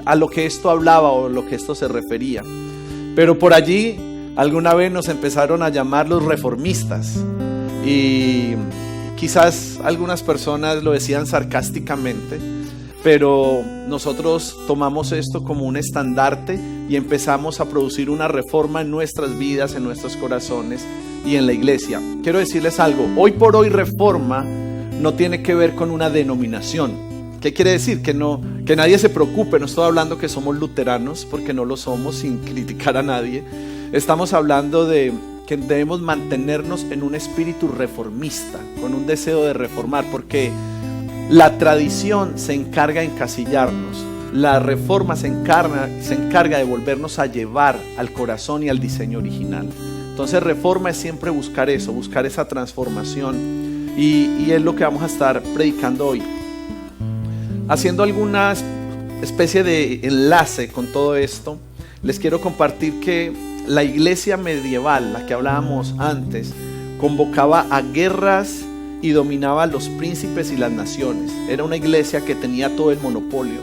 a lo que esto hablaba o lo que esto se refería. Pero por allí alguna vez nos empezaron a llamar los reformistas, y quizás algunas personas lo decían sarcásticamente, pero nosotros tomamos esto como un estandarte y empezamos a producir una reforma en nuestras vidas, en nuestros corazones y en la iglesia. Quiero decirles algo, hoy por hoy reforma no tiene que ver con una denominación. ¿Qué quiere decir? Que nadie se preocupe, no estoy hablando que somos luteranos, porque no lo somos, sin criticar a nadie. Estamos hablando de que debemos mantenernos en un espíritu reformista, con un deseo de reformar, porque la tradición se encarga de encasillarnos, la reforma se encarga de volvernos a llevar al corazón y al diseño original. Entonces reforma es siempre buscar eso, buscar esa transformación, y es lo que vamos a estar predicando hoy. Haciendo alguna especie de enlace con todo esto, les quiero compartir que la iglesia medieval, la que hablábamos antes, convocaba a guerras y dominaba a los príncipes y las naciones. Era una iglesia que tenía todo el monopolio.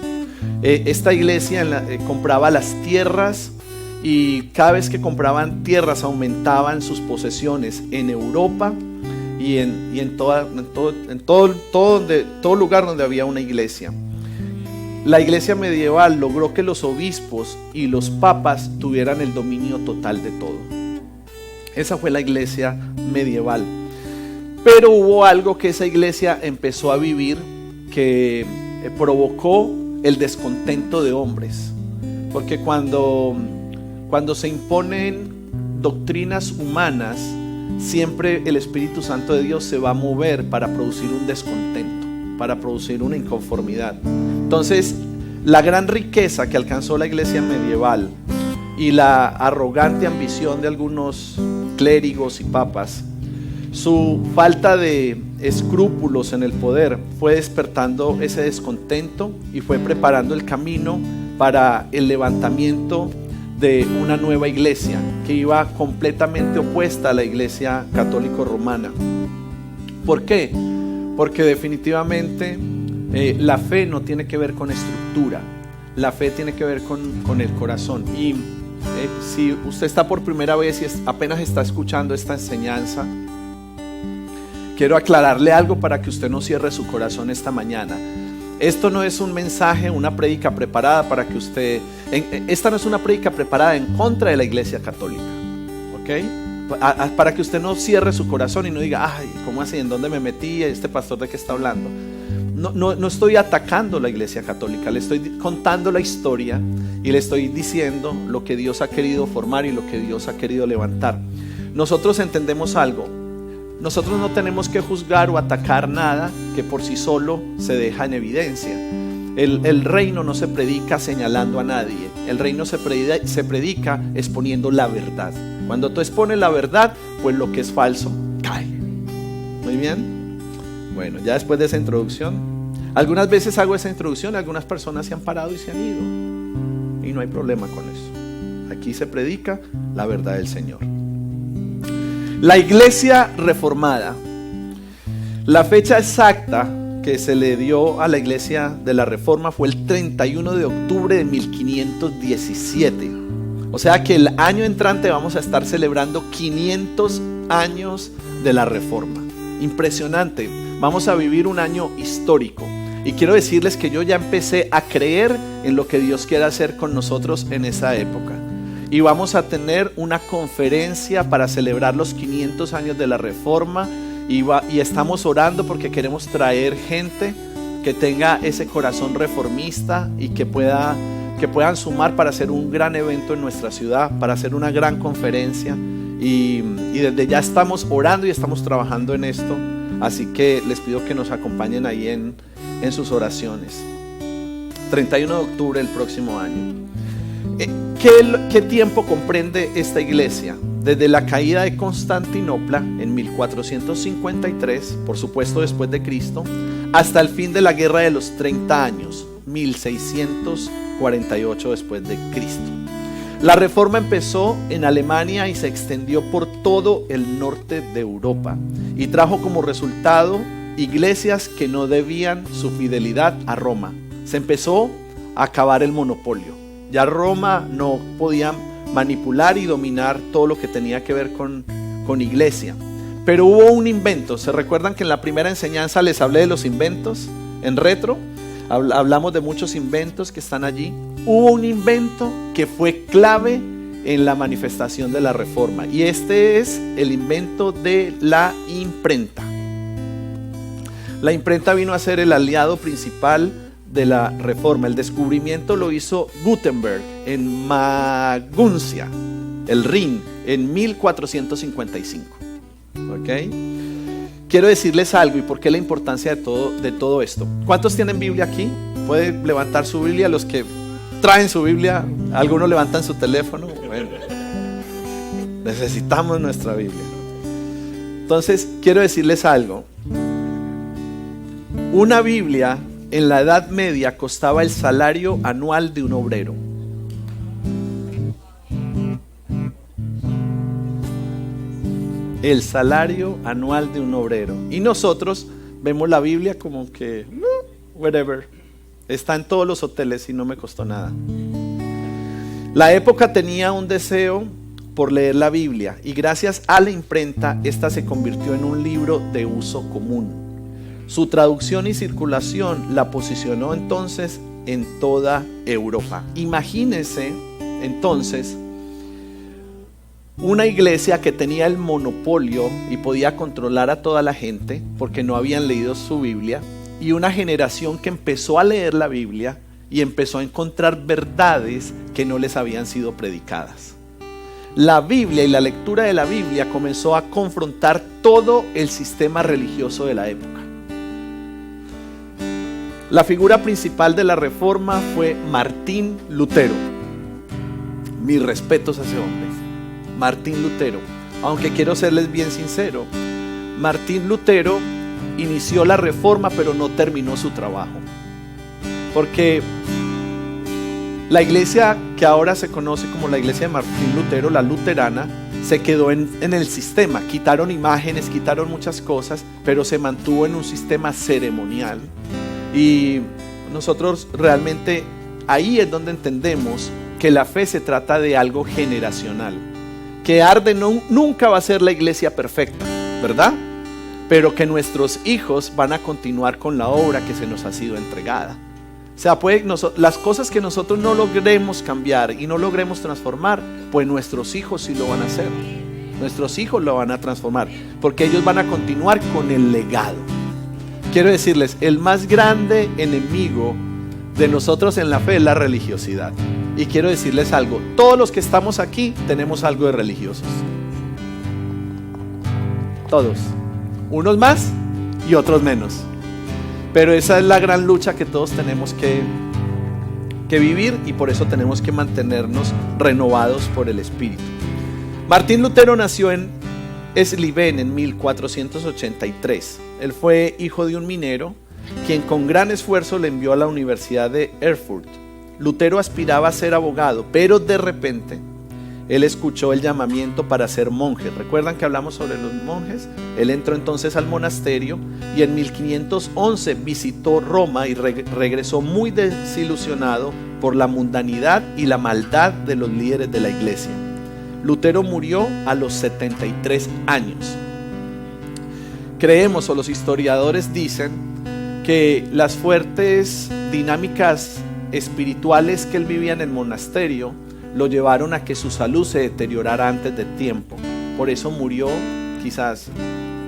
Esta iglesia compraba las tierras, y cada vez que compraban tierras aumentaban sus posesiones en Europa y en todo lugar donde había una iglesia. La iglesia medieval logró que los obispos y los papas tuvieran el dominio total de todo. Esa fue la iglesia medieval. Pero hubo algo que esa iglesia empezó a vivir que provocó el descontento de hombres. Porque cuando se imponen doctrinas humanas, siempre el Espíritu Santo de Dios se va a mover para producir un descontento, para producir una inconformidad. Entonces, la gran riqueza que alcanzó la iglesia medieval y la arrogante ambición de algunos clérigos y papas, su falta de escrúpulos en el poder, fue despertando ese descontento y fue preparando el camino para el levantamiento de una nueva iglesia que iba completamente opuesta a la iglesia católico romana. ¿Por qué? Porque definitivamente la fe no tiene que ver con estructura, la fe tiene que ver con el corazón. Y si usted está por primera vez y apenas está escuchando esta enseñanza, quiero aclararle algo para que usted no cierre su corazón esta mañana. Esto no es un mensaje, una prédica preparada para que usted... Esta no es una prédica preparada en contra de la iglesia católica, ¿ok? Para que usted no cierre su corazón y no diga, ay, ¿cómo así? ¿En dónde me metí? ¿Este pastor de qué está hablando? No estoy atacando la iglesia católica, le estoy contando la historia y le estoy diciendo lo que Dios ha querido formar y lo que Dios ha querido levantar. Nosotros entendemos algo. Nosotros no tenemos que juzgar o atacar nada que por sí solo se deja en evidencia. El reino no se predica señalando a nadie. El reino se predica exponiendo la verdad. Cuando tú expones la verdad, pues lo que es falso cae. Muy bien. Bueno, ya después de esa introducción, algunas veces hago esa introducción, algunas personas se han parado y se han ido. Y no hay problema con eso. Aquí se predica la verdad del Señor. La iglesia reformada. La fecha exacta que se le dio a la iglesia de la reforma fue el 31 de octubre de 1517. O sea que el año entrante vamos a estar celebrando 500 años de la reforma. Impresionante. Vamos a vivir un año histórico. Y quiero decirles que yo ya empecé a creer en lo que Dios quiere hacer con nosotros en esa época. Y vamos a tener una conferencia para celebrar los 500 años de la reforma. Y estamos orando porque queremos traer gente que tenga ese corazón reformista y que puedan sumar para hacer un gran evento en nuestra ciudad, para hacer una gran conferencia. Y desde ya estamos orando y estamos trabajando en esto. Así que les pido que nos acompañen ahí en sus oraciones. 31 de octubre del próximo año. ¿Qué tiempo comprende esta iglesia? Desde la caída de Constantinopla en 1453, por supuesto después de Cristo, hasta el fin de la guerra de los 30 años, 1648 después de Cristo. La reforma empezó en Alemania y se extendió por todo el norte de Europa y trajo como resultado iglesias que no debían su fidelidad a Roma, Se empezó a acabar el monopolio. Ya Roma no podía manipular y dominar todo lo que tenía que ver con iglesia. Pero hubo un invento. ¿Se recuerdan que en la primera enseñanza les hablé de los inventos? En retro hablamos de muchos inventos que están allí. Hubo un invento que fue clave en la manifestación de la Reforma, y este es el invento de la imprenta. La imprenta vino a ser el aliado principal de la Reforma. El descubrimiento lo hizo Gutenberg en Maguncia, el Rin, en 1455. ¿Ok? Quiero decirles algo y por qué la importancia de todo esto. ¿Cuántos tienen Biblia aquí? ¿Pueden levantar su Biblia? Los que traen su Biblia, algunos levantan su teléfono. Bueno, necesitamos nuestra Biblia. Entonces, quiero decirles algo. Una Biblia en la Edad Media costaba el salario anual de un obrero. El salario anual de un obrero. Y nosotros vemos la Biblia como que, whatever, está en todos los hoteles y no me costó nada. La época tenía un deseo por leer la Biblia, y gracias a la imprenta, esta se convirtió en un libro de uso común. Su traducción y circulación la posicionó entonces en toda Europa. Imagínense entonces una iglesia que tenía el monopolio y podía controlar a toda la gente porque no habían leído su Biblia, y una generación que empezó a leer la Biblia y empezó a encontrar verdades que no les habían sido predicadas. La Biblia y la lectura de la Biblia comenzó a confrontar todo el sistema religioso de la época. La figura principal de la Reforma fue Martín Lutero. Mis respetos a ese hombre, Martín Lutero. Aunque quiero serles bien sincero, Martín Lutero inició la Reforma pero no terminó su trabajo. Porque la iglesia que ahora se conoce como la iglesia de Martín Lutero, la luterana, se quedó en el sistema. Quitaron imágenes, quitaron muchas cosas, pero se mantuvo en un sistema ceremonial. Y nosotros realmente ahí es donde entendemos que la fe se trata de algo generacional. Que Arde nunca va a ser la iglesia perfecta, ¿verdad? Pero que nuestros hijos van a continuar con la obra que se nos ha sido entregada. O sea, las cosas que nosotros no logremos cambiar y no logremos transformar, pues nuestros hijos sí lo van a hacer. Nuestros hijos lo van a transformar, porque ellos van a continuar con el legado. Quiero decirles, el más grande enemigo de nosotros en la fe es la religiosidad. Y quiero decirles algo, todos los que estamos aquí tenemos algo de religiosos. Todos. Unos más y otros menos. Pero esa es la gran lucha que todos tenemos que vivir, y por eso tenemos que mantenernos renovados por el Espíritu. Martín Lutero nació en Sleben en 1483. Él fue hijo de un minero, quien con gran esfuerzo le envió a la Universidad de Erfurt. Lutero aspiraba a ser abogado, pero de repente él escuchó el llamamiento para ser monje. ¿Recuerdan que hablamos sobre los monjes? Él entró entonces al monasterio y en 1511 visitó Roma y regresó muy desilusionado por la mundanidad y la maldad de los líderes de la iglesia. Lutero murió a los 73 años. Creemos, o los historiadores dicen, que las fuertes dinámicas espirituales que él vivía en el monasterio lo llevaron a que su salud se deteriorara antes de tiempo. Por eso murió quizás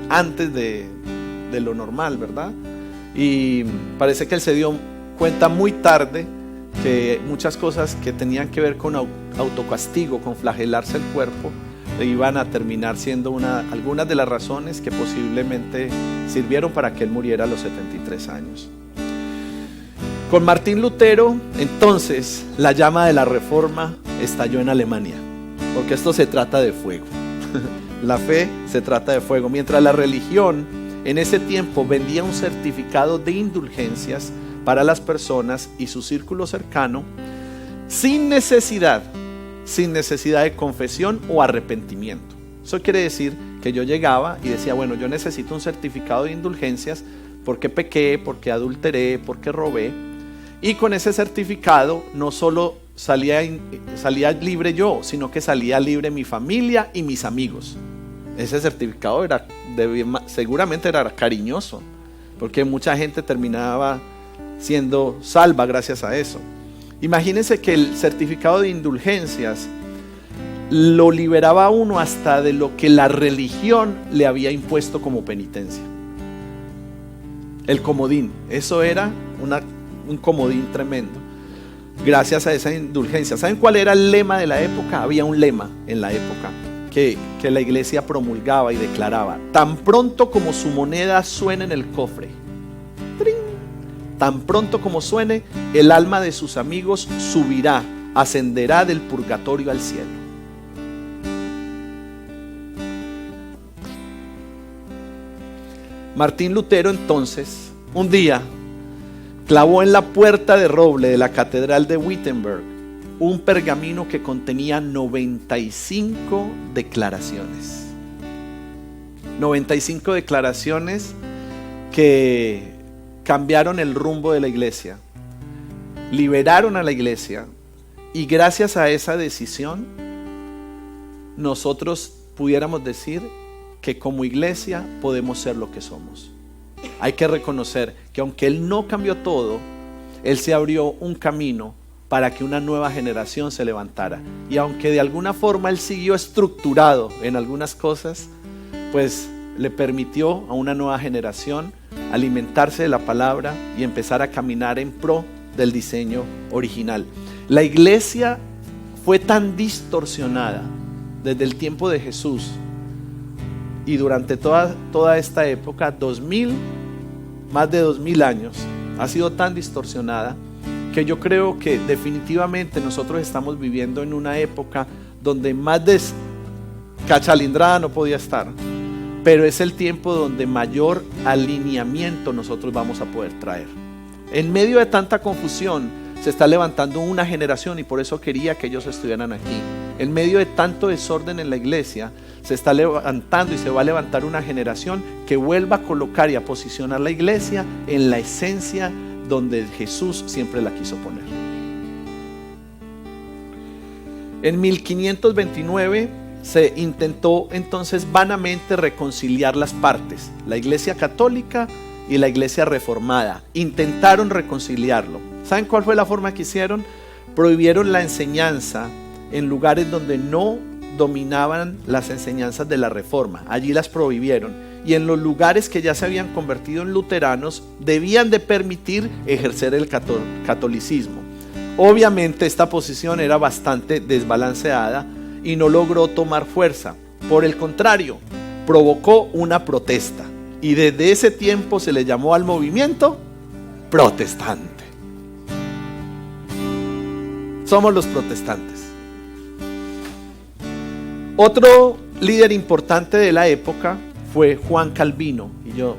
antes de lo normal, ¿verdad? Y parece que él se dio cuenta muy tarde que muchas cosas que tenían que ver con autocastigo, con flagelarse el cuerpo, iban a terminar siendo algunas de las razones que posiblemente sirvieron para que él muriera a los 73 años. Con Martín Lutero, entonces, la llama de la Reforma estalló en Alemania, porque esto se trata de fuego. La fe se trata de fuego. Mientras la religión en ese tiempo vendía un certificado de indulgencias para las personas y su círculo cercano, sin necesidad de confesión o arrepentimiento. Eso quiere decir que yo llegaba y decía, bueno, yo necesito un certificado de indulgencias porque pequé, porque adulteré, porque robé. Y con ese certificado no solo salía libre yo, sino que salía libre mi familia y mis amigos. Ese certificado seguramente era cariñoso, porque mucha gente terminaba siendo salva gracias a eso. Imagínense que el certificado de indulgencias lo liberaba a uno hasta de lo que la religión le había impuesto como penitencia. El comodín, eso era un comodín tremendo. Gracias a esa indulgencia. ¿Saben cuál era el lema de la época? Había un lema en la época que la iglesia promulgaba y declaraba: tan pronto como su moneda suene en el cofre, ¡trin!, tan pronto como suene, el alma de sus amigos subirá, ascenderá del purgatorio al cielo. Martín Lutero entonces, un día, clavó en la puerta de roble de la catedral de Wittenberg un pergamino que contenía 95 declaraciones. 95 declaraciones que cambiaron el rumbo de la iglesia, liberaron a la iglesia, y gracias a esa decisión nosotros pudiéramos decir que como iglesia podemos ser lo que somos. Hay que reconocer que aunque Él no cambió todo, Él se abrió un camino para que una nueva generación se levantara. Y aunque de alguna forma Él siguió estructurado en algunas cosas, pues le permitió a una nueva generación alimentarse de la palabra y empezar a caminar en pro del diseño original. La iglesia fue tan distorsionada desde el tiempo de Jesús y durante toda esta época, más de 2000 años, ha sido tan distorsionada que yo creo que definitivamente nosotros estamos viviendo en una época donde más descachalindrada no podía estar, pero es el tiempo donde mayor alineamiento nosotros vamos a poder traer. En medio de tanta confusión se está levantando una generación, y por eso quería que ellos estuvieran aquí. En medio de tanto desorden en la iglesia, se está levantando y se va a levantar una generación que vuelva a colocar y a posicionar la iglesia en la esencia donde Jesús siempre la quiso poner. En 1529 se intentó entonces vanamente reconciliar las partes, la iglesia católica y la iglesia reformada. Intentaron reconciliarlo. ¿Saben cuál fue la forma que hicieron? Prohibieron la enseñanza en lugares donde no dominaban las enseñanzas de la reforma. Allí las prohibieron, y en los lugares que ya se habían convertido en luteranos debían de permitir ejercer el catolicismo. Obviamente esta posición era bastante desbalanceada y no logró tomar fuerza. Por el contrario, provocó una protesta, y desde ese tiempo se le llamó al movimiento protestante. Somos los protestantes. Otro líder importante de la época fue Juan Calvino, y yo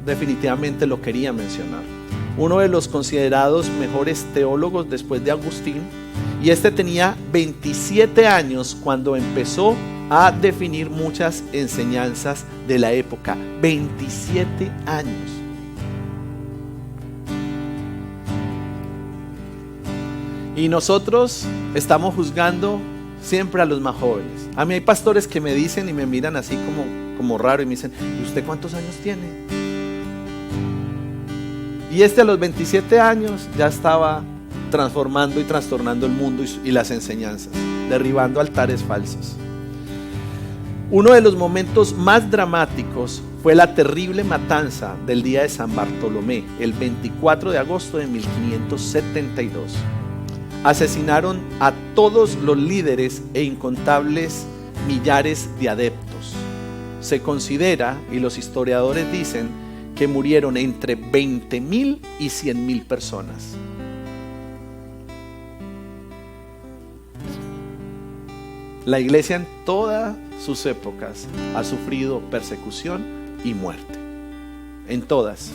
definitivamente lo quería mencionar. Uno de los considerados mejores teólogos después de Agustín, y este tenía 27 años cuando empezó a definir muchas enseñanzas de la época. 27 años. Y nosotros estamos juzgando siempre a los más jóvenes. A mí hay pastores que me dicen y me miran así como raro y me dicen: ¿y usted cuántos años tiene? Y a los 27 años ya estaba transformando y trastornando el mundo y las enseñanzas, derribando altares falsos. Uno de los momentos más dramáticos fue la terrible matanza del día de San Bartolomé, el 24 de agosto de 1572. Asesinaron a todos los líderes e incontables millares de adeptos. Se considera, y los historiadores dicen, que murieron entre 20,000 y 100,000 personas. La iglesia en todas sus épocas ha sufrido persecución y muerte. En todas.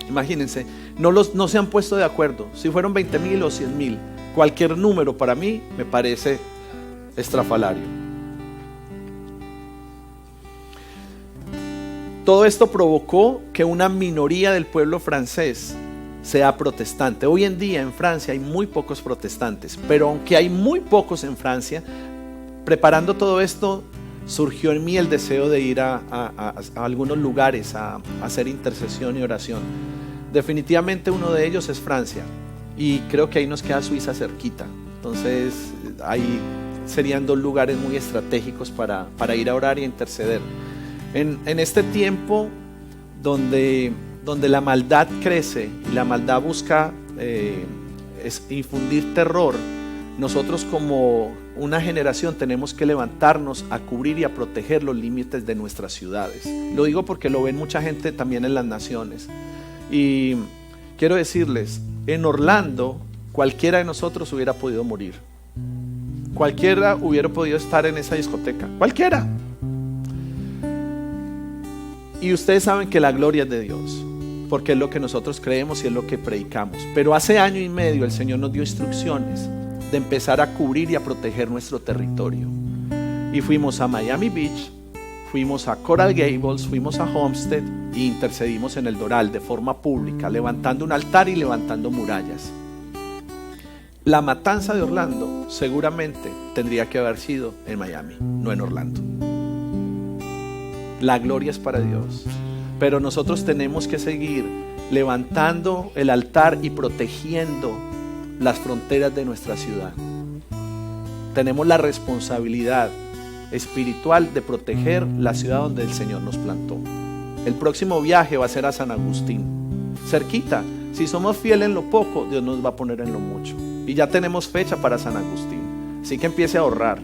Imagínense, no se han puesto de acuerdo si fueron 20,000 o 100,000. Cualquier número para mí me parece estrafalario. Todo esto provocó que una minoría del pueblo francés sea protestante. Hoy en día en Francia hay muy pocos protestantes, pero aunque hay muy pocos en Francia, preparando todo esto, surgió en mí el deseo de ir a algunos lugares a hacer intercesión y oración. Definitivamente uno de ellos es Francia, y creo que ahí nos queda Suiza cerquita. Entonces ahí serían dos lugares muy estratégicos para ir a orar y a interceder. En este tiempo donde la maldad crece y la maldad busca infundir terror, nosotros como una generación tenemos que levantarnos a cubrir y a proteger los límites de nuestras ciudades. Lo digo porque lo ven mucha gente también en las naciones. Y quiero decirles, en Orlando cualquiera de nosotros hubiera podido morir. Cualquiera hubiera podido estar en esa discoteca. Cualquiera. Y ustedes saben que la gloria es de Dios, porque es lo que nosotros creemos y es lo que predicamos. Pero hace año y medio el Señor nos dio instrucciones de empezar a cubrir y a proteger nuestro territorio. Y fuimos a Miami Beach, fuimos a Coral Gables, fuimos a Homestead e intercedimos en el Doral de forma pública, levantando un altar y levantando murallas. La matanza de Orlando seguramente tendría que haber sido en Miami, no en Orlando. La gloria es para Dios, pero nosotros tenemos que seguir levantando el altar y protegiendo las fronteras de nuestra ciudad. Tenemos la responsabilidad espiritual de proteger la ciudad donde el Señor nos plantó. El próximo viaje va a ser a San Agustín, cerquita. Si somos fieles en lo poco, Dios nos va a poner en lo mucho. Y ya tenemos fecha para San Agustín. Así que empiece a ahorrar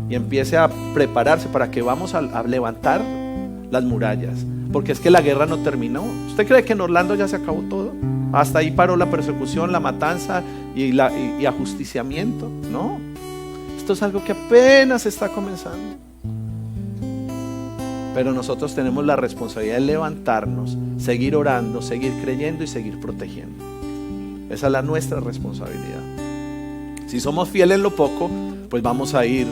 y empiece a prepararse para que vamos a levantar las murallas, porque es que la guerra no terminó. ¿Usted cree que en Orlando ya se acabó todo? Hasta ahí paró la persecución, la matanza y ajusticiamiento. No, esto es algo que apenas está comenzando. Pero nosotros tenemos la responsabilidad de levantarnos, seguir orando, seguir creyendo y seguir protegiendo. Esa es nuestra responsabilidad. Si somos fieles en lo poco, pues vamos a ir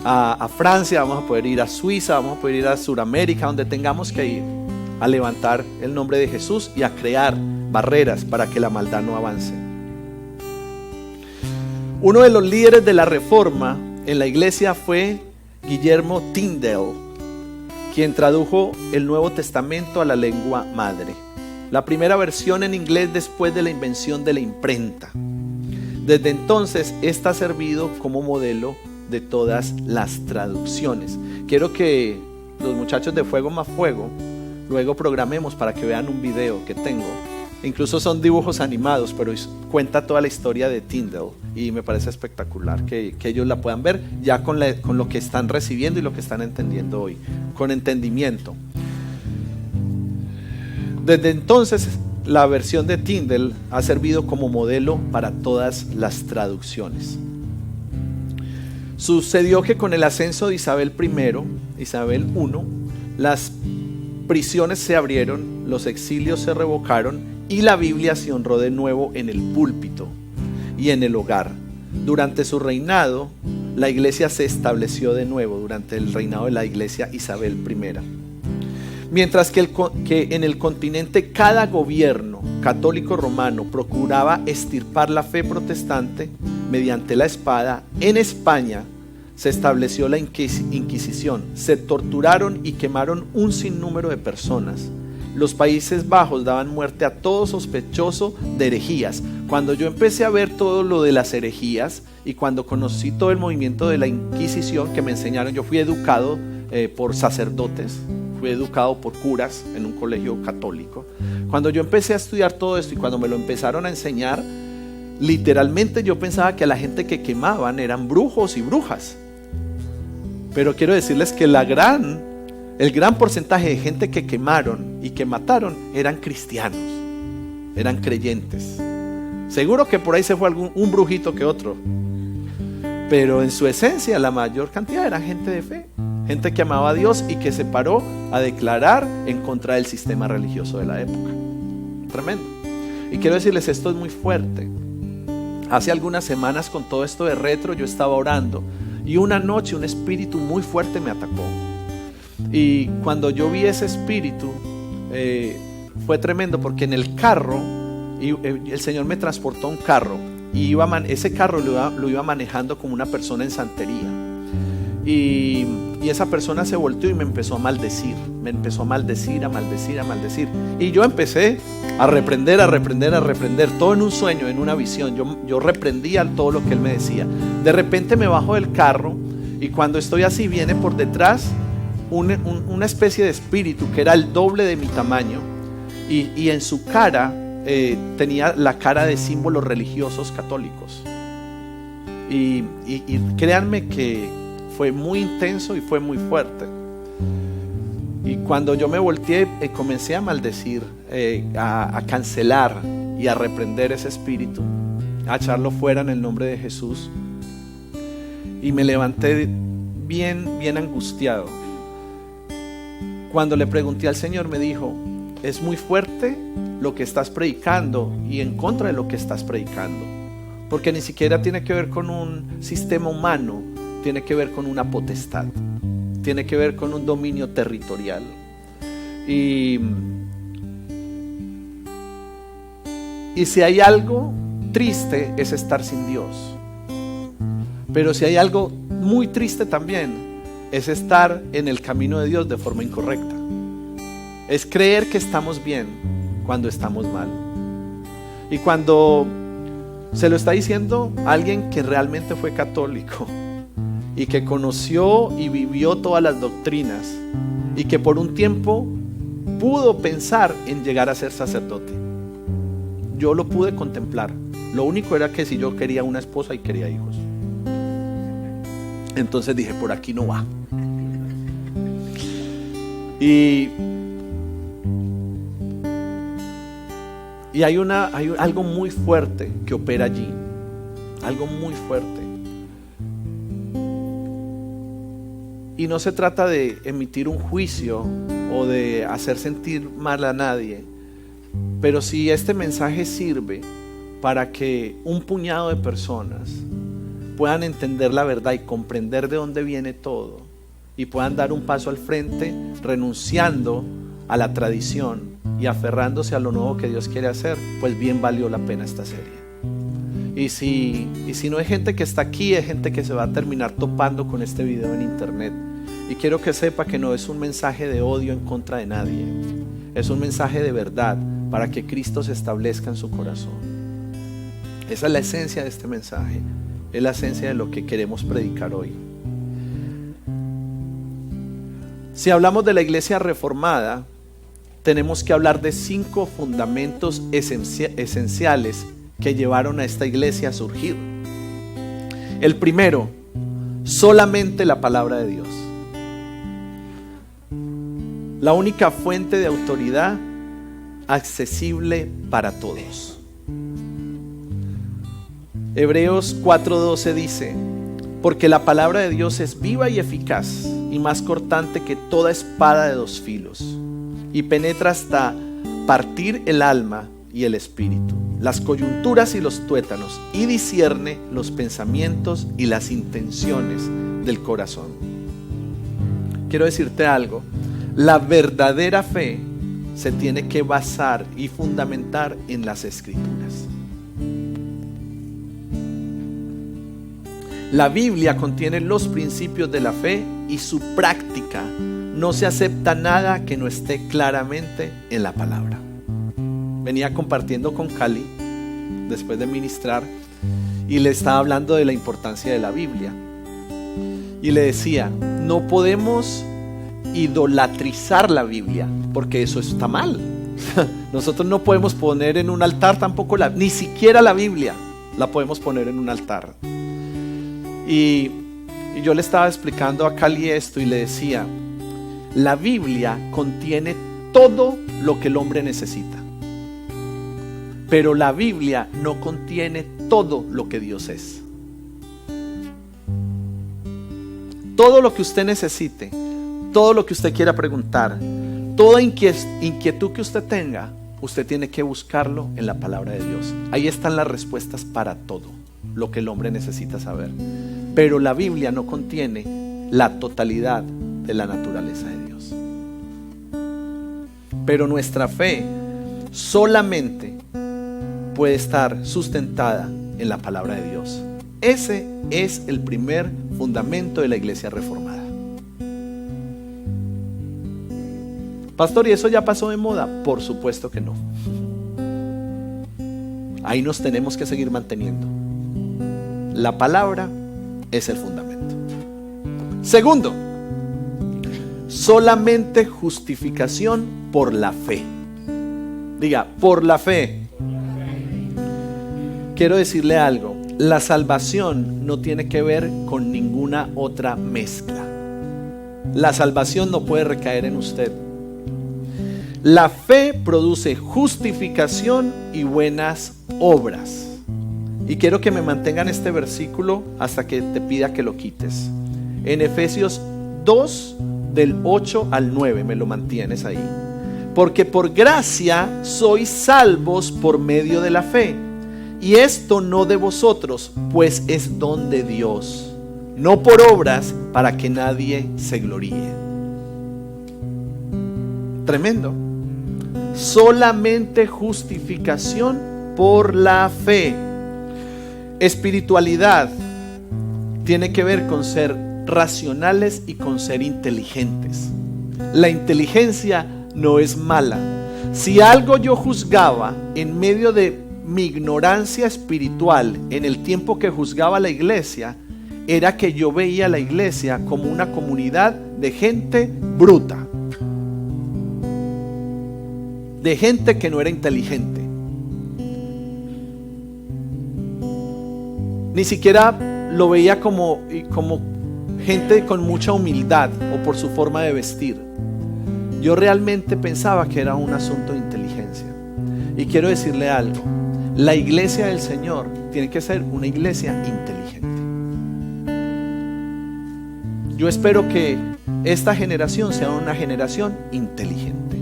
a Francia, vamos a poder ir a Suiza, vamos a poder ir a Sudamérica, donde tengamos que ir a levantar el nombre de Jesús y a crear barreras para que la maldad no avance. Uno de los líderes de la Reforma en la iglesia fue Guillermo Tyndale, quien tradujo el Nuevo Testamento a la lengua madre, la primera versión en inglés después de la invención de la imprenta. Desde entonces, esta ha servido como modelo de todas las traducciones. Quiero que los muchachos de Fuego Más Fuego luego programemos para que vean un video que tengo. Incluso son dibujos animados, pero cuenta toda la historia de Tyndale y me parece espectacular que ellos la puedan ver ya con lo que están recibiendo y lo que están entendiendo hoy, con entendimiento. Desde entonces, la versión de Tyndale ha servido como modelo para todas las traducciones. Sucedió que con el ascenso de Isabel I, las prisiones se abrieron, los exilios se revocaron y la Biblia se honró de nuevo en el púlpito y en el hogar. Durante su reinado, la iglesia se estableció de nuevo, durante el reinado de la iglesia Isabel I. Mientras que en el continente cada gobierno católico romano procuraba extirpar la fe protestante mediante la espada, en España se estableció la Inquisición. Se torturaron y quemaron un sinnúmero de personas. Los Países Bajos daban muerte a todo sospechoso de herejías. Cuando yo empecé a ver todo lo de las herejías y cuando conocí todo el movimiento de la Inquisición que me enseñaron, yo fui educado por sacerdotes, fui educado por curas en un colegio católico. Cuando yo empecé a estudiar todo esto y cuando me lo empezaron a enseñar, literalmente yo pensaba que a la gente que quemaban eran brujos y brujas. Pero quiero decirles que el gran porcentaje de gente que quemaron y que mataron eran cristianos, eran creyentes. Seguro que por ahí se fue un brujito que otro, pero en su esencia la mayor cantidad era gente de fe, gente que amaba a Dios y que se paró a declarar en contra del sistema religioso de la época. Tremendo. Y quiero decirles, esto es muy fuerte. Hace algunas semanas, con todo esto de retro, yo estaba orando y una noche un espíritu muy fuerte me atacó. Y cuando yo vi ese espíritu, fue tremendo, porque en el carro Y el Señor me transportó a un carro y ese carro lo iba manejando como una persona en santería. Y esa persona se volteó y me empezó a maldecir. Me empezó a maldecir, a maldecir, a maldecir. Y yo empecé a reprender, todo en un sueño, en una visión. Yo reprendía todo lo que él me decía. De repente me bajo del carro y cuando estoy así viene por detrás una especie de espíritu que era el doble de mi tamaño. Y en su cara tenía la cara de símbolos religiosos católicos. Y créanme que fue muy intenso y fue muy fuerte. Y cuando yo me volteé, comencé a maldecir, a cancelar y a reprender ese espíritu, a echarlo fuera en el nombre de Jesús. Y me levanté bien angustiado. Cuando le pregunté al Señor, me dijo: es muy fuerte lo que estás predicando y en contra de lo que estás predicando, porque ni siquiera tiene que ver con un sistema humano, tiene que ver con una potestad, tiene que ver con un dominio territorial. Y si hay algo triste es estar sin Dios, pero si hay algo muy triste también es estar en el camino de Dios de forma incorrecta. Es creer que estamos bien cuando estamos mal. Y cuando se lo está diciendo alguien que realmente fue católico y que conoció y vivió todas las doctrinas y que por un tiempo pudo pensar en llegar a ser sacerdote. Yo lo pude contemplar. Lo único era que si yo quería una esposa y quería hijos, entonces dije: por aquí no va. Y hay algo muy fuerte que opera allí. Algo muy fuerte. Y no se trata de emitir un juicio o de hacer sentir mal a nadie. Pero si este mensaje sirve para que un puñado de personas puedan entender la verdad y comprender de dónde viene todo, y puedan dar un paso al frente renunciando a la tradición y aferrándose a lo nuevo que Dios quiere hacer, pues bien valió la pena esta serie. Y si no hay gente que está aquí, hay gente que se va a terminar topando con este video en internet. Y quiero que sepa que no es un mensaje de odio en contra de nadie, es un mensaje de verdad para que Cristo se establezca en su corazón. Esa es la esencia de este mensaje, es la esencia de lo que queremos predicar hoy. Si hablamos de la iglesia reformada, tenemos que hablar de 5 fundamentos esenciales que llevaron a esta iglesia a surgir. El primero, solamente la palabra de Dios. La única fuente de autoridad accesible para todos. Hebreos 4:12 dice: porque la palabra de Dios es viva y eficaz y más cortante que toda espada de 2 filos, y penetra hasta partir el alma y el espíritu, las coyunturas y los tuétanos, y discierne los pensamientos y las intenciones del corazón. Quiero decirte algo: la verdadera fe se tiene que basar y fundamentar en las Escrituras. La Biblia contiene los principios de la fe y su práctica. No se acepta nada que no esté claramente en la palabra. Venía compartiendo con Cali después de ministrar y le estaba hablando de la importancia de la Biblia. Y le decía: no podemos idolatrizar la Biblia, porque eso está mal. Nosotros no podemos poner en un altar tampoco ni siquiera la Biblia la podemos poner en un altar. Y yo le estaba explicando a Cali esto y le decía: la Biblia contiene todo lo que el hombre necesita, pero la Biblia no contiene todo lo que Dios es. Todo lo que usted necesite, todo lo que usted quiera preguntar, toda inquietud que usted tenga, usted tiene que buscarlo en la palabra de Dios. Ahí están las respuestas para todo lo que el hombre necesita saber. Pero la Biblia no contiene la totalidad de la naturaleza de Dios. Pero nuestra fe solamente puede estar sustentada en la palabra de Dios. Ese es el primer fundamento de la iglesia reformada. Pastor, ¿y eso ya pasó de moda? Por supuesto que no. Ahí nos tenemos que seguir manteniendo. La palabra es el fundamento. Segundo, solamente justificación por la fe. Diga, por la fe. Quiero decirle algo. La salvación no tiene que ver con ninguna otra mezcla. La salvación no puede recaer en usted. La fe produce justificación y buenas obras. Y quiero que me mantengan este versículo hasta que te pida que lo quites. En Efesios 2, del 8 al 9, me lo mantienes ahí. Porque por gracia sois salvos por medio de la fe. Y esto no de vosotros, pues es don de Dios, no por obras, para que nadie se gloríe. Tremendo. Solamente justificación por la fe. Espiritualidad tiene que ver con ser racionales y con ser inteligentes. La inteligencia no es mala. Si algo yo juzgaba en medio de mi ignorancia espiritual en el tiempo que juzgaba la iglesia, era que yo veía la iglesia como una comunidad de gente bruta, de gente que no era inteligente. Ni siquiera lo veía como gente con mucha humildad o por su forma de vestir. Yo realmente pensaba que era un asunto de inteligencia. Y quiero decirle algo. La iglesia del Señor tiene que ser una iglesia inteligente. Yo espero que esta generación sea una generación inteligente.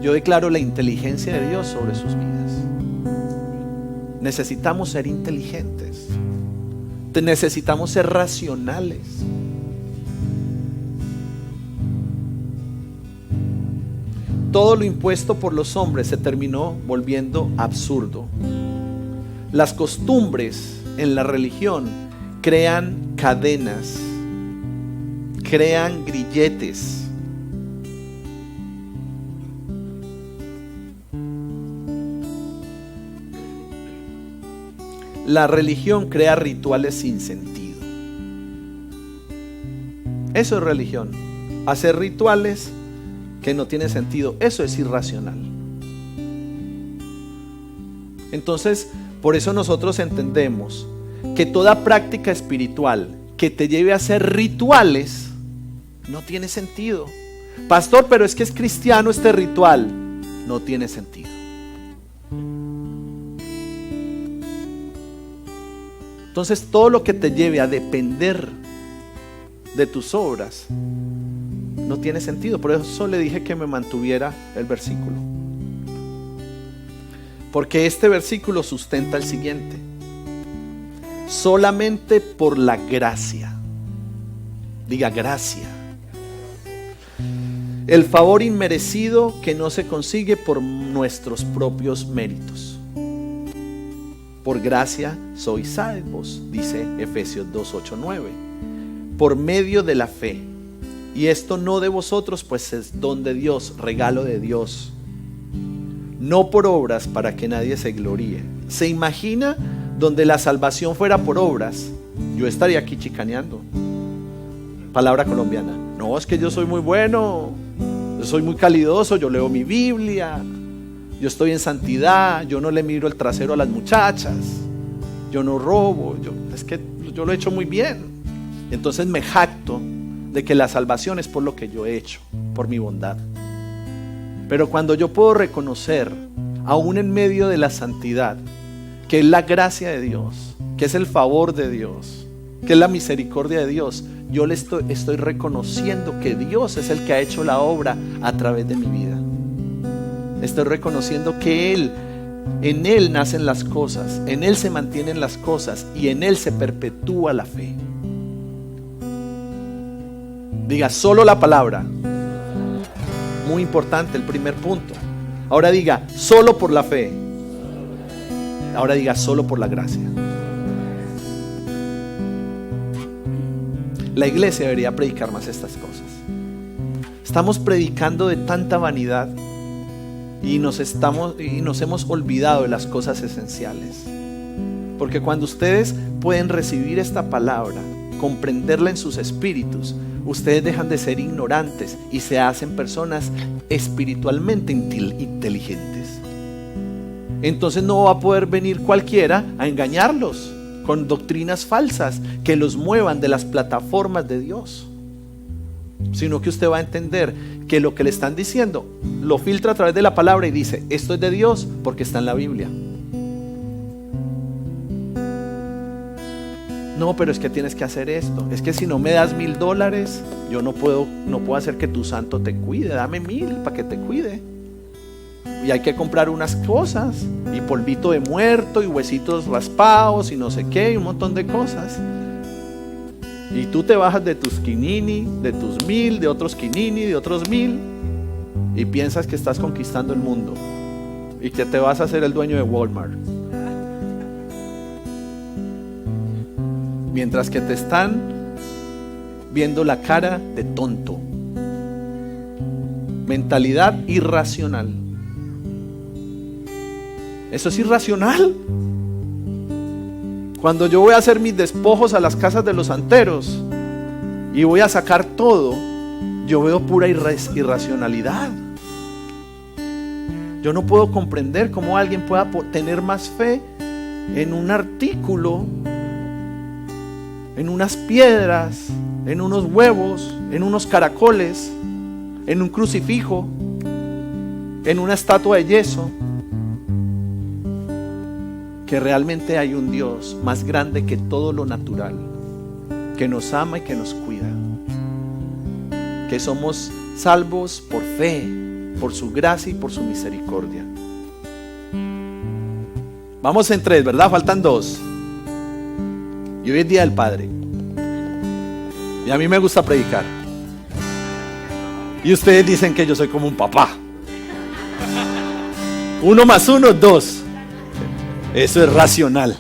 Yo declaro la inteligencia de Dios sobre sus vidas. Necesitamos ser inteligentes. Necesitamos ser racionales. Todo lo impuesto por los hombres se terminó volviendo absurdo. Las costumbres en la religión crean cadenas, crean grilletes. La religión crea rituales sin sentido. Eso es religión. Hacer rituales que no tiene sentido, eso es irracional. Entonces, por eso nosotros entendemos que toda práctica espiritual que te lleve a hacer rituales no tiene sentido. Pastor, pero es que es cristiano este ritual. No tiene sentido. Entonces, todo lo que te lleve a depender de tus obras no tiene sentido. Por eso le dije que me mantuviera el versículo, porque este versículo sustenta el siguiente: solamente por la gracia. Diga gracia. El favor inmerecido que no se consigue por nuestros propios méritos. Por gracia sois salvos, dice Efesios 2, 8, 9, por medio de la fe. Y esto no de vosotros, pues es don de Dios, regalo de Dios, no por obras, para que nadie se gloríe. ¿Se imagina donde la salvación fuera por obras? Yo estaría aquí chicaneando. Palabra colombiana. No, es que yo soy muy bueno, yo soy muy calidoso, yo leo mi Biblia, yo estoy en santidad, yo no le miro el trasero a las muchachas, yo no robo, es que yo lo he hecho muy bien. Entonces me jacto de que la salvación es por lo que yo he hecho, por mi bondad. Pero cuando yo puedo reconocer, aún en medio de la santidad, que es la gracia de Dios, que es el favor de Dios, que es la misericordia de Dios, yo le estoy reconociendo que Dios es el que ha hecho la obra a través de mi vida. Estoy reconociendo que en Él nacen las cosas, en Él se mantienen las cosas y en Él se perpetúa la fe. Diga, solo la palabra. Muy importante el primer punto. Ahora diga, solo por la fe. Ahora diga, solo por la gracia. La iglesia debería predicar más estas cosas. Estamos predicando de tanta vanidad y nos hemos olvidado de las cosas esenciales. Porque cuando ustedes pueden recibir esta palabra, comprenderla en sus espíritus, ustedes dejan de ser ignorantes y se hacen personas espiritualmente inteligentes. Entonces no va a poder venir cualquiera a engañarlos con doctrinas falsas que los muevan de las plataformas de Dios, sino que usted va a entender que lo que le están diciendo lo filtra a través de la palabra y dice, esto es de Dios porque está en la Biblia. No, pero es que tienes que hacer esto. Es que si no me das $1,000, yo no puedo hacer que tu santo te cuide. Dame 1,000 para que te cuide. Y hay que comprar unas cosas, y polvito de muerto, y huesitos raspados, y no sé qué, y un montón de cosas. Y tú te bajas de tus quinini, de tus 1,000, de otros quinini, de otros 1,000, y piensas que estás conquistando el mundo, y que te vas a hacer el dueño de Walmart. Mientras que te están viendo la cara de tonto. Mentalidad irracional. Eso es irracional. Cuando yo voy a hacer mis despojos a las casas de los santeros y voy a sacar todo, yo veo pura irracionalidad. Yo no puedo comprender cómo alguien pueda tener más fe en un artículo, en unas piedras, en unos huevos, en unos caracoles, en un crucifijo, en una estatua de yeso, que realmente hay un Dios más grande que todo lo natural, que nos ama y que nos cuida, que somos salvos por fe, por su gracia y por su misericordia. Vamos en 3, ¿verdad? Faltan 2. Y hoy es Día del Padre. Y a mí me gusta predicar. Y ustedes dicen que yo soy como un papá. 1 más 1, 2. Eso es racional.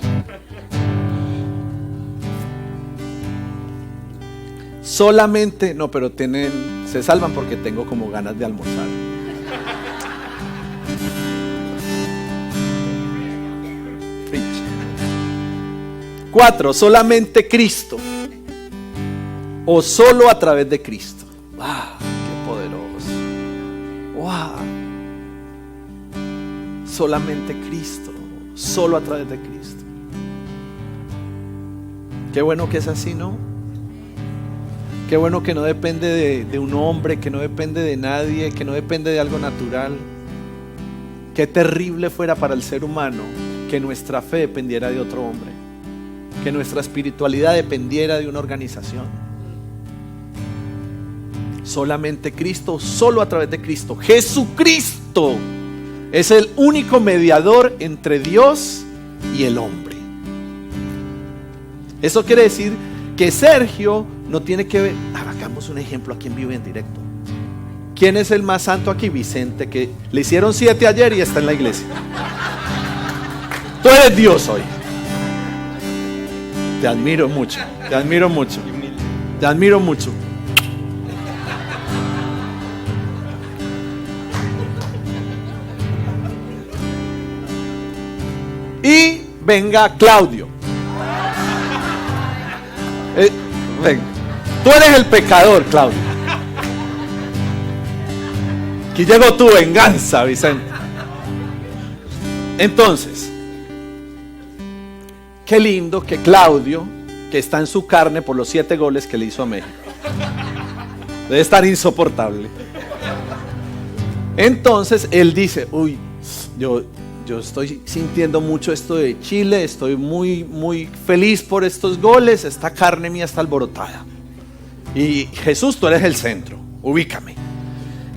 Solamente, no, pero se salvan porque tengo como ganas de almorzar. Preach. 4, solamente Cristo. O solo a través de Cristo. ¡Wow! ¡Qué poderoso! ¡Wow! Solamente Cristo. Solo a través de Cristo. Qué bueno que es así, ¿no? Qué bueno que no depende de un hombre, que no depende de nadie, que no depende de algo natural. Qué terrible fuera para el ser humano que nuestra fe dependiera de otro hombre, que nuestra espiritualidad dependiera de una organización. Solamente Cristo, solo a través de Cristo. Jesucristo es el único mediador entre Dios y el hombre. Eso quiere decir que Sergio no tiene que ver. Hagamos un ejemplo aquí en vivo y en directo. ¿Quién es el más santo aquí? Vicente, que le hicieron 7 ayer y está en la iglesia. Tú eres Dios hoy. Te admiro mucho, te admiro mucho, te admiro mucho. Y venga Claudio. Ven. Tú eres el pecador, Claudio. Aquí llegó tu venganza, Vicente. Entonces, qué lindo que Claudio, que está en su carne por los 7 goles que le hizo a México, debe estar insoportable. Entonces él dice, uy, yo estoy sintiendo mucho esto de Chile, estoy muy, muy feliz por estos goles, esta carne mía está alborotada. Y Jesús, tú eres el centro, ubícame.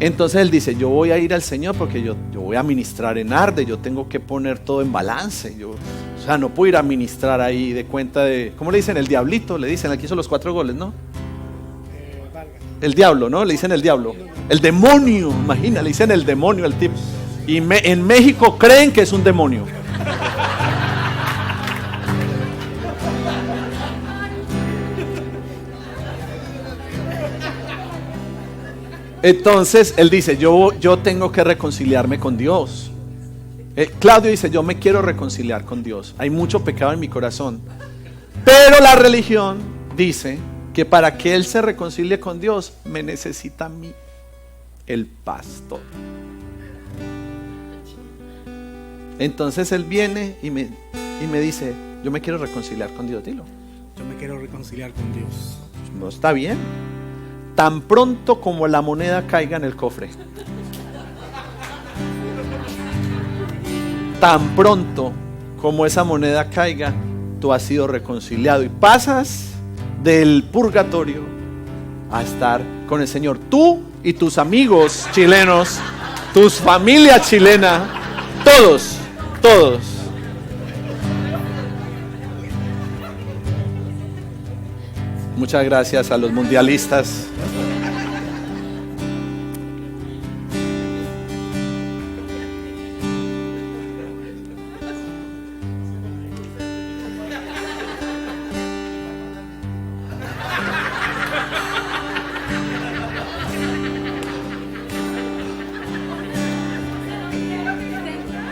Entonces él dice, yo voy a ir al Señor porque yo voy a ministrar en Arde, yo tengo que poner todo en balance. O sea, no puedo ir a ministrar ahí de cuenta de, ¿cómo le dicen? El diablito, le dicen, aquí hizo los 4 goles, ¿no? El diablo, ¿no? Le dicen el diablo. El demonio, imagina, le dicen el demonio al tipo. Y en México creen que es un demonio. Entonces él dice, yo tengo que reconciliarme con Dios. Claudio dice, yo me quiero reconciliar con Dios. Hay mucho pecado en mi corazón. Pero la religión dice que para que él se reconcilie con Dios, me necesita a mí, el pastor. Entonces él viene y me dice, yo me quiero reconciliar con Dios. Dilo. Yo me quiero reconciliar con Dios. No está bien. Tan pronto como la moneda caiga en el cofre, tan pronto como esa moneda caiga, tú has sido reconciliado y pasas del purgatorio a estar con el Señor. Tú y tus amigos chilenos, tus familia chilena, todos. Muchas gracias a los mundialistas.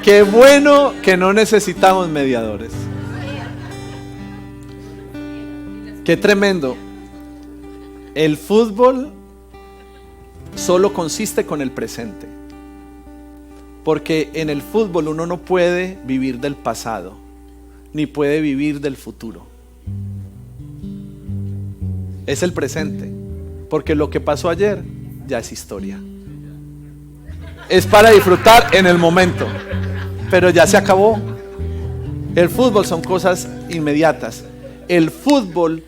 Qué bueno que no necesitamos mediadores. Qué tremendo. El fútbol solo consiste con el presente. Porque en el fútbol uno no puede vivir del pasado, ni puede vivir del futuro. Es el presente. Porque lo que pasó ayer ya es historia. Es para disfrutar en el momento. Pero ya se acabó. El fútbol son cosas inmediatas. El fútbol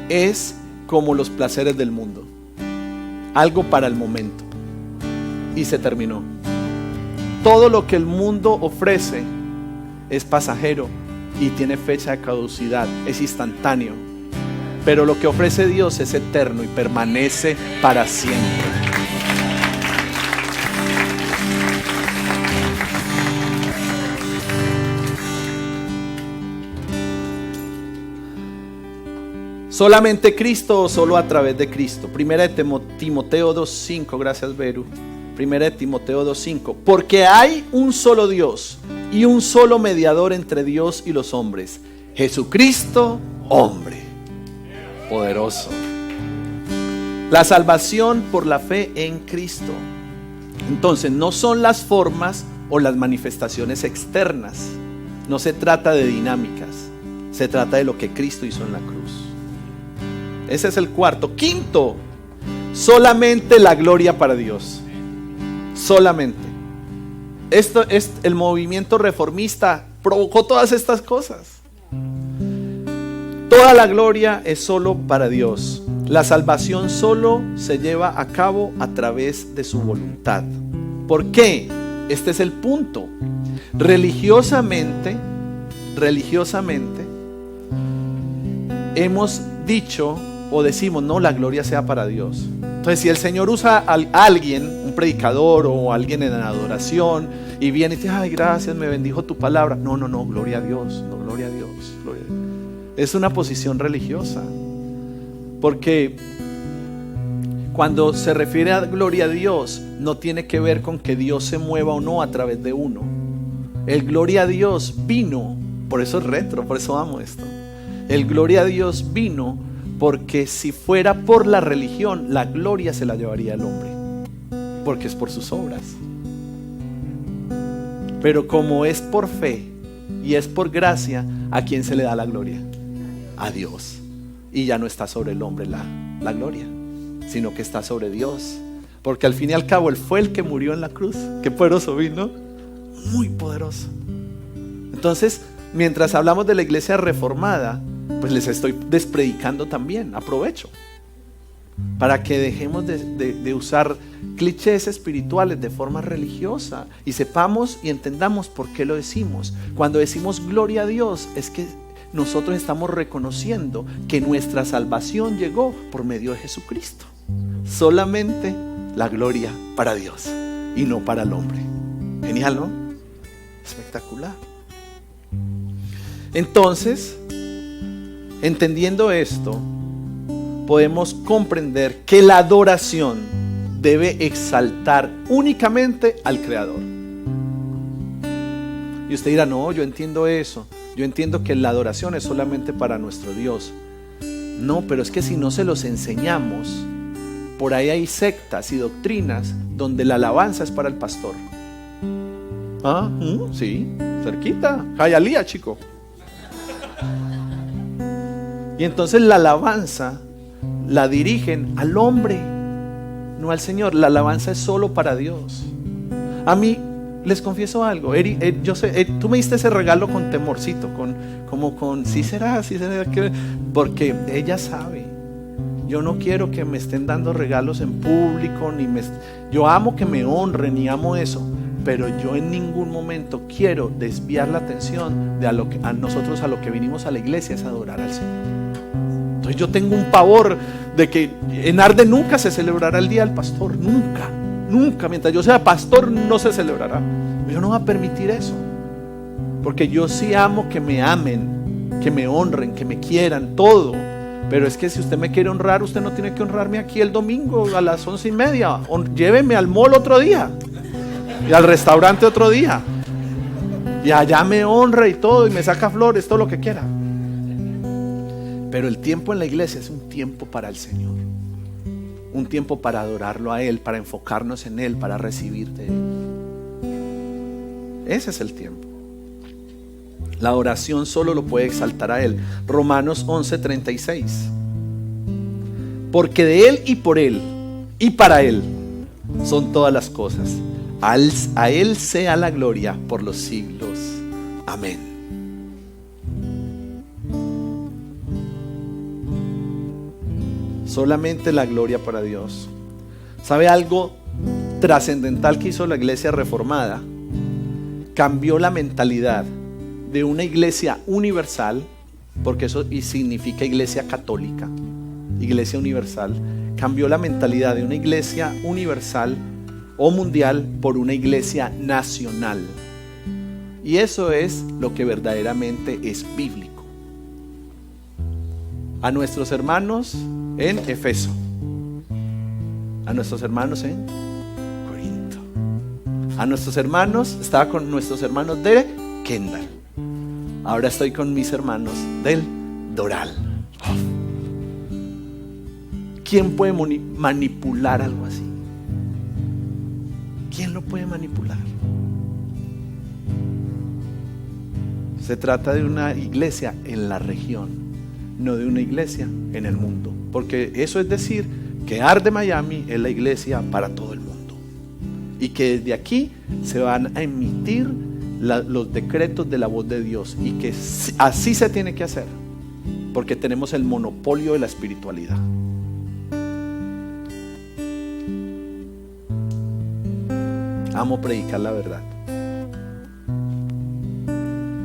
es como los placeres del mundo. Algo para el momento. Y se terminó. Todo lo que el mundo ofrece es pasajero y tiene fecha de caducidad. Es instantáneo. Pero lo que ofrece Dios es eterno y permanece para siempre. ¿Solamente Cristo o solo a través de Cristo? Primera de Timoteo 2:5, gracias Beru. Primera de Timoteo 2:5. Porque hay un solo Dios y un solo mediador entre Dios y los hombres, Jesucristo, hombre. Poderoso. La salvación por la fe en Cristo. Entonces, no son las formas o las manifestaciones externas. No se trata de dinámicas. Se trata de lo que Cristo hizo en la cruz. Ese es el cuarto. Quinto, solamente la gloria para Dios. Solamente. Esto es el movimiento reformista. Provocó todas estas cosas. Toda la gloria es solo para Dios. La salvación solo se lleva a cabo a través de su voluntad. ¿Por qué? Este es el punto. Religiosamente hemos dicho o decimos, no, la gloria sea para Dios. Entonces, si el Señor usa a alguien, un predicador o alguien en adoración, y viene y dice, ay, gracias, me bendijo tu palabra. No, gloria a Dios, no, gloria a Dios, gloria a Dios. Es una posición religiosa. Porque cuando se refiere a gloria a Dios, no tiene que ver con que Dios se mueva o no a través de uno. El gloria a Dios vino, por eso es retro, por eso amo esto. El gloria a Dios vino porque si fuera por la religión, la gloria se la llevaría el hombre, porque es por sus obras. Pero como es por fe y es por gracia, ¿a quién se le da la gloria? A Dios. Y ya no está sobre el hombre la gloria, sino que está sobre Dios. Porque al fin y al cabo Él fue el que murió en la cruz. Qué poderoso vino, muy poderoso. Entonces, mientras hablamos de la iglesia reformada, pues les estoy despredicando también. Aprovecho para que dejemos de usar clichés espirituales de forma religiosa y sepamos y entendamos por qué lo decimos. Cuando decimos gloria a Dios, es que nosotros estamos reconociendo que nuestra salvación llegó por medio de Jesucristo. Solamente la gloria para Dios y no para el hombre. Genial, ¿no? Espectacular. Entonces, entendiendo esto, podemos comprender que la adoración debe exaltar únicamente al Creador. Y usted dirá, no, yo entiendo eso. Yo entiendo que la adoración es solamente para nuestro Dios. No, pero es que si no se los enseñamos, por ahí hay sectas y doctrinas donde la alabanza es para el pastor. Ah, sí, cerquita, Hialeah, chico. Y entonces la alabanza la dirigen al hombre, no al Señor. La alabanza es solo para Dios. A mí, les confieso algo, yo sé, tú me diste ese regalo con temorcito, como con, sí será, porque ella sabe. Yo no quiero que me estén dando regalos en público, yo amo que me honren y amo eso, pero yo en ningún momento quiero desviar la atención de a lo que vinimos a la iglesia es adorar al Señor. Entonces yo tengo un pavor de que en Arde nunca se celebrará el día del pastor, nunca, mientras yo sea pastor no se celebrará. Yo no voy a permitir eso, porque yo sí amo que me amen, que me honren, que me quieran, todo. Pero es que si usted me quiere honrar, usted no tiene que honrarme aquí el domingo a las 11:30. Lléveme al mall otro día y al restaurante otro día, y allá me honra y todo, y me saca flores, todo lo que quiera. Pero el tiempo en la iglesia es un tiempo para el Señor, un tiempo para adorarlo a Él, para enfocarnos en Él, para recibir de Él. Ese es el tiempo. La oración solo lo puede exaltar a Él. Romanos 11:36. Porque de Él y por Él y para Él son todas las cosas. A Él sea la gloria por los siglos. Amén. Solamente la gloria para Dios. ¿Sabe algo trascendental que hizo la iglesia reformada? Cambió la mentalidad de una iglesia universal, porque eso significa iglesia católica, iglesia universal. Cambió la mentalidad de una iglesia universal o mundial por una iglesia nacional. Y eso es lo que verdaderamente es bíblico. A nuestros hermanos en Efeso, a nuestros hermanos en Corinto, a nuestros hermanos, estaba con nuestros hermanos de Kendall, ahora estoy con mis hermanos del Doral. ¿Quién puede manipular algo así? ¿Quién lo puede manipular? Se trata de una iglesia en la región, no de una iglesia en el mundo, porque eso es decir que Arde Miami es la iglesia para todo el mundo, y que desde aquí se van a emitir los decretos de la voz de Dios, y que así se tiene que hacer, porque tenemos el monopolio de la espiritualidad. Amo predicar la verdad.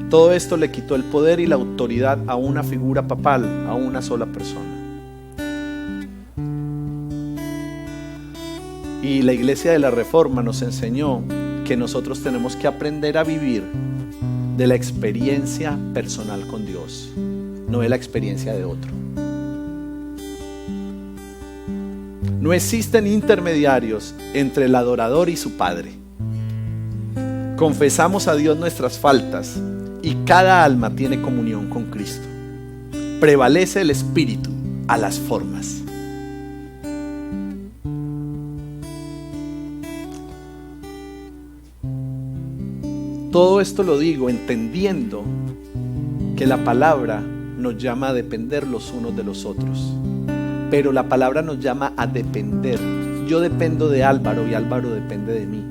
Todo esto le quitó el poder y la autoridad a una figura papal, a una sola persona. Y la iglesia de la Reforma nos enseñó que nosotros tenemos que aprender a vivir de la experiencia personal con Dios, no de la experiencia de otro. No existen intermediarios entre el adorador y su Padre. Confesamos a Dios nuestras faltas y cada alma tiene comunión con Cristo. Prevalece el espíritu a las formas. Todo esto lo digo entendiendo que la palabra nos llama a depender los unos de los otros, pero la palabra nos llama a depender. Yo dependo de Álvaro y Álvaro depende de mí,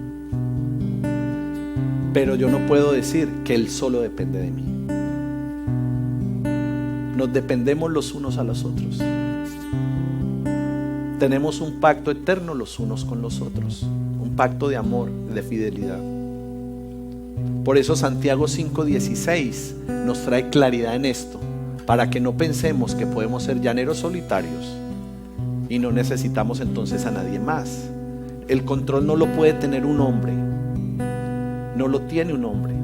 pero yo no puedo decir que él solo depende de mí. Nos dependemos los unos a los otros. Tenemos un pacto eterno los unos con los otros, un pacto de amor, de fidelidad. Por eso Santiago 5:16 nos trae claridad en esto, para que no pensemos que podemos ser llaneros solitarios y no necesitamos entonces a nadie más. El control no lo puede tener un hombre, no lo tiene un hombre.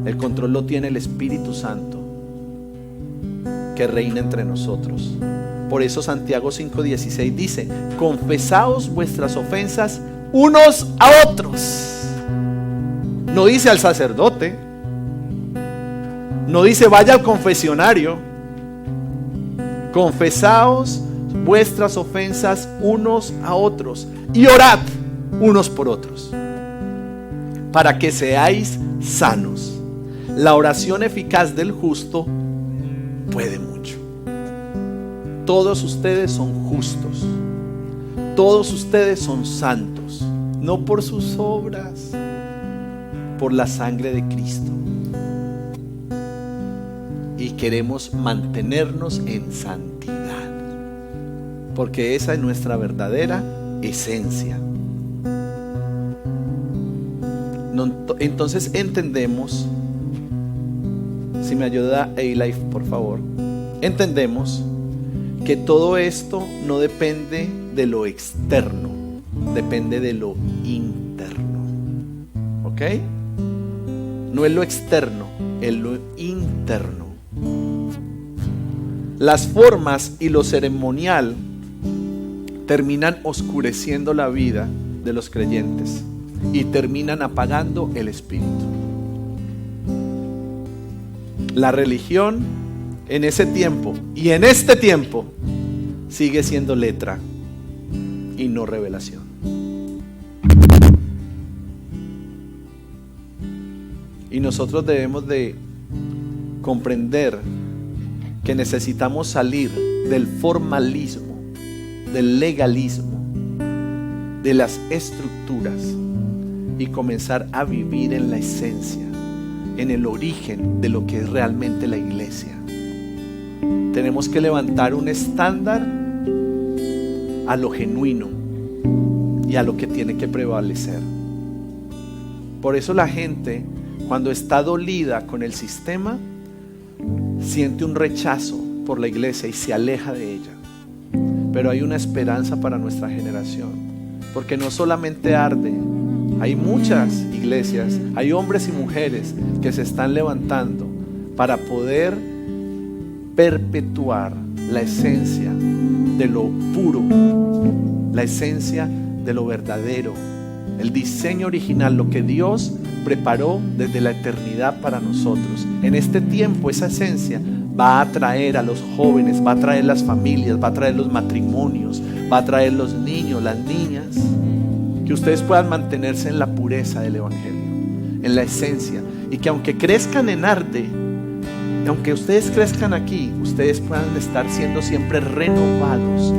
El control lo tiene el Espíritu Santo que reina entre nosotros. Por eso Santiago 5:16 dice: confesaos vuestras ofensas unos a otros. No dice al sacerdote, no dice vaya al confesionario. Confesaos vuestras ofensas unos a otros y orad unos por otros para que seáis sanos. La oración eficaz del justo puede mucho. Todos ustedes son justos, todos ustedes son santos, no por sus obras, por la sangre de Cristo. Y queremos mantenernos en santidad, porque esa es nuestra verdadera esencia. Entonces entendemos, si me ayuda A-Life por favor, entendemos que todo esto no depende de lo externo, depende de lo interno. ¿Ok? No es lo externo, es lo interno. Las formas y lo ceremonial terminan oscureciendo la vida de los creyentes y terminan apagando el espíritu. La religión en ese tiempo y en este tiempo sigue siendo letra y no revelación. Y nosotros debemos de comprender que necesitamos salir del formalismo, del legalismo, de las estructuras y comenzar a vivir en la esencia, en el origen de lo que es realmente la iglesia. Tenemos que levantar un estándar a lo genuino y a lo que tiene que prevalecer. Por eso la gente, cuando está dolida con el sistema, siente un rechazo por la iglesia y se aleja de ella. Pero hay una esperanza para nuestra generación, porque no solamente arde, hay muchas iglesias, hay hombres y mujeres que se están levantando para poder perpetuar la esencia de lo puro, la esencia de lo verdadero, el diseño original, lo que Dios preparó desde la eternidad para nosotros. En este tiempo esa esencia va a atraer a los jóvenes, va a atraer las familias, va a atraer los matrimonios, va a atraer los niños, las niñas, que ustedes puedan mantenerse en la pureza del evangelio, en la esencia, y que aunque crezcan en arte, aunque ustedes crezcan aquí, ustedes puedan estar siendo siempre renovados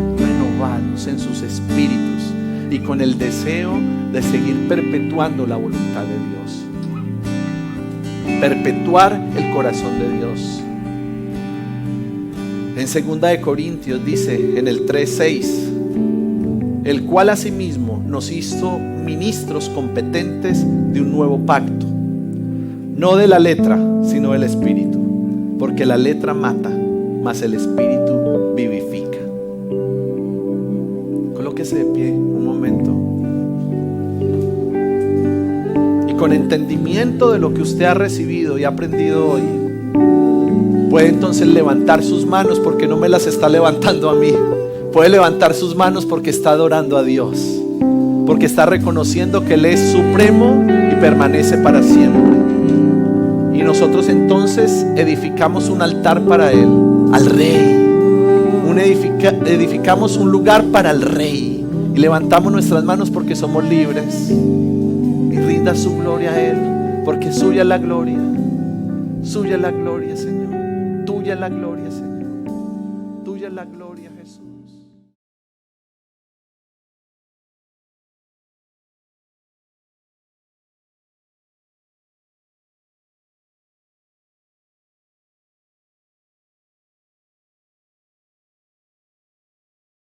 en sus espíritus y con el deseo de seguir perpetuando la voluntad de Dios, perpetuar el corazón de Dios. En 2 Corintios dice en el 3:6, el cual asimismo nos hizo ministros competentes de un nuevo pacto, no de la letra, sino del espíritu, porque la letra mata, mas el espíritu vivifica. Colóquese de pie un momento. Y con entendimiento de lo que usted ha recibido y ha aprendido hoy, puede entonces levantar sus manos, porque no me las está levantando a mí. Puede levantar sus manos porque está adorando a Dios, porque está reconociendo que Él es supremo y permanece para siempre. Y nosotros entonces edificamos un altar para Él, al Rey. Edificamos un lugar para el Rey y levantamos nuestras manos porque somos libres. Y rinda su gloria a Él, porque suya es la gloria. Suya es la gloria, Señor. Tuya es la gloria, Señor. Tuya es la gloria, Jesús.